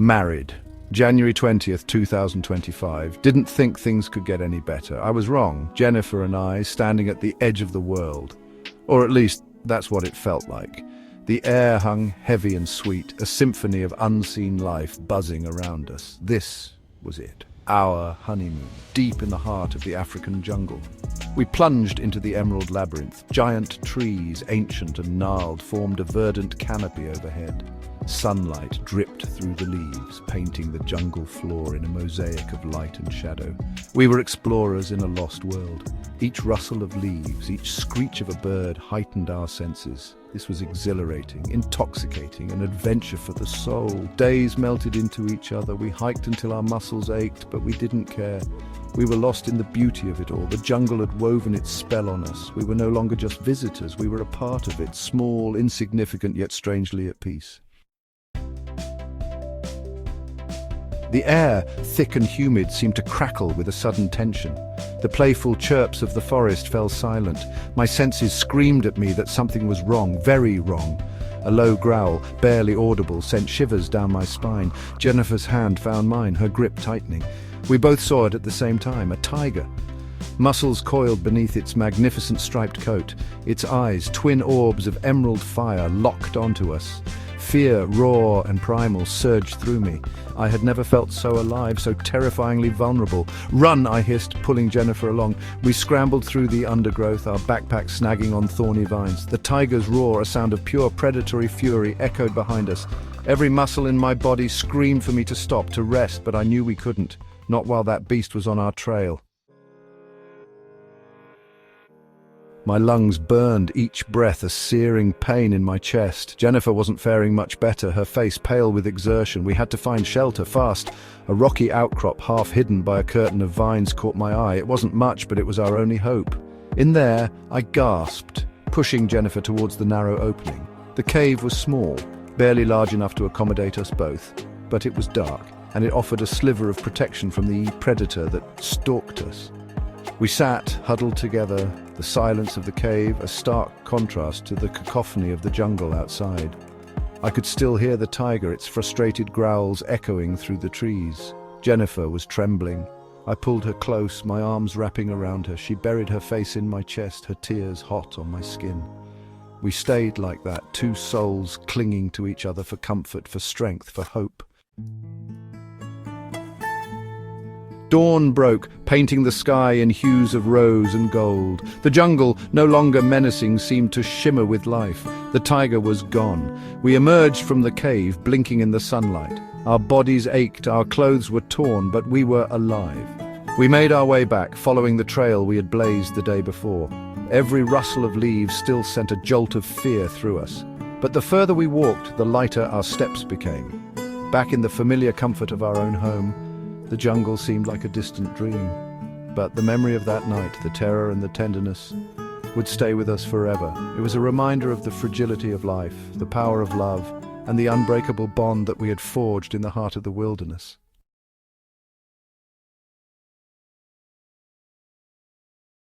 Married. January 20th, 2025. Didn't think things could get any better. I was wrong. Jennifer and I, standing at the edge of the world. Or at least, that's what it felt like. The air hung heavy and sweet, a symphony of unseen life buzzing around us. This was it. Our honeymoon, deep in the heart of the African jungle. We plunged into the emerald labyrinth. Giant trees, ancient and gnarled, formed a verdant canopy overhead. Sunlight dripped through the leaves, painting the jungle floor in a mosaic of light and shadow. We were explorers in a lost world. Each rustle of leaves, each screech of a bird heightened our senses. This was exhilarating, intoxicating, an adventure for the soul. Days melted into each other. We hiked until our muscles ached, but we didn't care. We were lost in the beauty of it all. The jungle had woven its spell on us. We were no longer just visitors. We were a part of it, small, insignificant, yet strangely at peace. The air, thick and humid, seemed to crackle with a sudden tension. The playful chirps of the forest fell silent. My senses screamed at me that something was wrong, very wrong. A low growl, barely audible, sent shivers down my spine. Jennifer's hand found mine, her grip tightening. We both saw it at the same time, a tiger. Muscles coiled beneath its magnificent striped coat. Its eyes, twin orbs of emerald fire, locked onto us. Fear, raw and primal, surged through me. I had never felt so alive, so terrifyingly vulnerable. "Run!" I hissed, pulling Jennifer along. We scrambled through the undergrowth, our backpacks snagging on thorny vines. The tiger's roar, a sound of pure predatory fury, echoed behind us. Every muscle in my body screamed for me to stop, to rest, but I knew we couldn't. Not while that beast was on our trail. My lungs burned, each breath a searing pain in my chest. Jennifer wasn't faring much better, her face pale with exertion. We had to find shelter, fast. A rocky outcrop half hidden by a curtain of vines caught my eye. It wasn't much, but it was our only hope. In there, I gasped, pushing Jennifer towards the narrow opening. The cave was small, barely large enough to accommodate us both, but it was dark, and it offered a sliver of protection from the predator that stalked us. We sat, huddled together, the silence of the cave a stark contrast to the cacophony of the jungle outside. I could still hear the tiger, its frustrated growls echoing through the trees. Jennifer was trembling. I pulled her close, my arms wrapping around her. She buried her face in my chest, her tears hot on my skin. We stayed like that, two souls clinging to each other for comfort, for strength, for hope. Dawn broke, painting the sky in hues of rose and gold. The jungle, no longer menacing, seemed to shimmer with life. The tiger was gone. We emerged from the cave, blinking in the sunlight. Our bodies ached, our clothes were torn, but we were alive. We made our way back, following the trail we had blazed the day before. Every rustle of leaves still sent a jolt of fear through us. But the further we walked, the lighter our steps became. Back in the familiar comfort of our own home, the jungle seemed like a distant dream, but the memory of that night, the terror and the tenderness, would stay with us forever. It was a reminder of the fragility of life, the power of love, and the unbreakable bond that we had forged in the heart of the wilderness.